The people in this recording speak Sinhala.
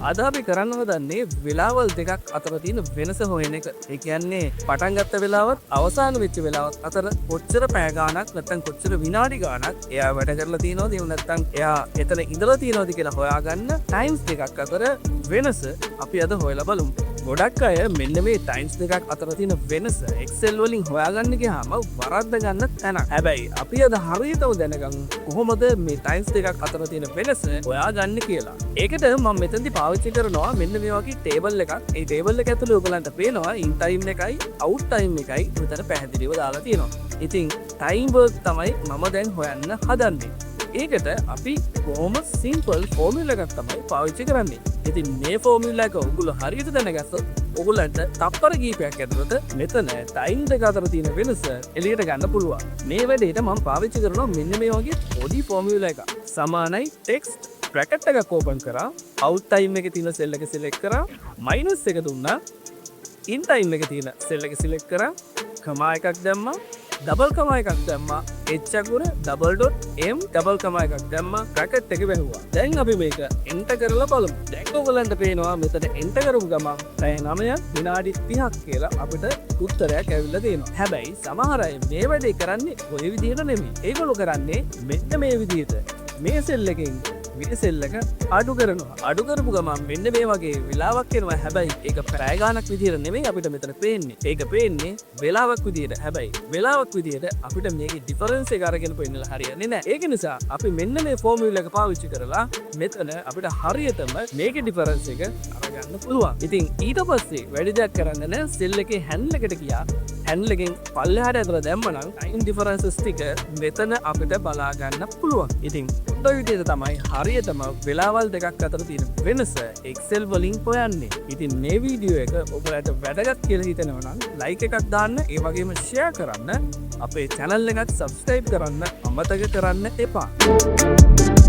අද අපි කරන්න හදන්නේ වෙලාවල් දෙකක් අතර තියෙන වෙනස හොයන එක. ඒ කියන්නේ පටන් ගත්ත වෙලාවත් අවසාන වෙච්ච වෙලාවත් අතර කොච්චර පැය ගාණක් නැත්නම් කොච්චර විනාඩි ගාණක් එයා වැඩ කරලා තියෙනවද එහෙම නැත්නම් එයා එතන ඉඳලා තියෙනවද කියලා හොයාගන්න ටයිම්ස් දෙකක් අතර වෙනස අපි අද හොයලා බලමු. ගොඩක් අය මෙන්න මේ ටයිම්ස් දෙකක් අතර තියෙන වෙනස Excel වලින් හොයාගන්න ගියාම වරද්ද ගන්න තැනක්. හැබැයි අපි අද හරියටම දැනගමු කොහොමද මේ ටයිම්ස් දෙකක් අතර තියෙන වෙනස හොයාගන්න කියලා. ඒකට මම මෙතනදී පාවිච්චි කරනවා මෙන්න මේ වගේ ටේබල් එකක්. ඒ ටේබල් එක ඇතුලේ ඔයගලන්ට පේනවා ඉන් ටයිම් එකයි අවුට් ටයිම් එකයි මෙතන පැහැදිලිව දාලා තියෙනවා. ඉතින් ටයිම් වර්ක් තමයි මම දැන් හොයන්න හදන්නේ. ඒකට අපි බොහොම සිම්පල් ෆෝමියුලා එකක් තමයි පාවිච්චි කරන්නේ. ඉතින් මේ ෆෝමියුලා එක ඔයගොල්ලෝ හරියට දැනගත්තොත් ඔයගොල්ලන්ට තප්පර කීපයක් ඇතුළත මෙතන ටයිම් දෙක අතර තියෙන වෙනස එළියට ගන්න පුළුවන්. මේ වැඩේට මම පාවිච්චි කරනවා මෙන්න මේ වගේ පොඩි ෆෝමියුලා එකක්. සමානයි ටෙක්ස්ට් බ්‍රැකට් එකක් ඕපන් කරා, අවුට් ටයිම් එකේ තියෙන සෙල් එක සිලෙක්ට් කරා, මයිනස් එක දුන්නා, ඉන් ටයිම් එකේ තියෙන සෙල් එක සිලෙක්ට් කරා, කමා එකක් දැම්මා, ඩබල් කමා එකක් දැම්මා, h අකුර double dot m double comma එකක් දැම්මා, බ්‍රැකට් එක වැහුවා. දැන් අපි මේක එන්ටර් කරලා බලමු. දැන් ඔයගලන්ට පේනවා මෙතන එන්ටර් කරපු ගමන් පැය 9ක් විනාඩි 30ක් කියලා අපිට උත්තරයක් ඇවිල්ලා තියෙනවා. හැබැයි සමහර අය මේ වැඩේ කරන්නේ ඔය විදිහට නෙමෙයි. ඒගොල්ලෝ කරන්නේ මෙන්න මේ විදිහට. මේ සෙල් එකෙන් මේ සෙල් එක අඩු කරනවා. අඩු කරපු ගමන් මෙන්න මේ වගේ වෙලාවක් එනවා. හැබැයි ඒක පැය ගාණක් විදිහට නෙමෙයි අපිට මෙතන පේන්නේ. ඒක පේන්නේ වෙලාවක් විදිහට. හැබැයි වෙලාවක් විදිහට අපිට මේකේ ඩිෆරන්ස් එක අරගෙන පෙන්නලා හරියන්නේ නැහැ. ඒක නිසා අපි මෙන්න මේ ෆෝමියුලා එක පාවිච්චි කරලා මෙතන අපිට හරියටම මේකේ ඩිෆරන්ස් එක අරගන්න පුළුවන්. ඉතින් ඊට පස්සේ වැඩි දෙයක් කරන්න නැහැ. සෙල් එකේ හැන්ඩල් එකට ගියා. හැන්ඩල් එකෙන් පල්ලෙහාට ඇදලා දැම්මනම් ටයිම් ඩිෆරන්සස් ටික මෙතන අපිට බලා ගන්න පුළුවන්. ඉතින් ඔය විදිහට තමයි හරියටම වෙලාවල් දෙකක් අතර තියෙන වෙනස Excel වලින් හොයන්නේ. ඉතින් මේ වීඩියෝ එක ඔයාලට වැදගත් කියලා හිතෙනවා නම් ලයික් එකක් දාන්න, ඒ වගේම ෂෙයා කරන්න, අපේ channel එකත් subscribe කරන්න අමතක කරන්න එපා.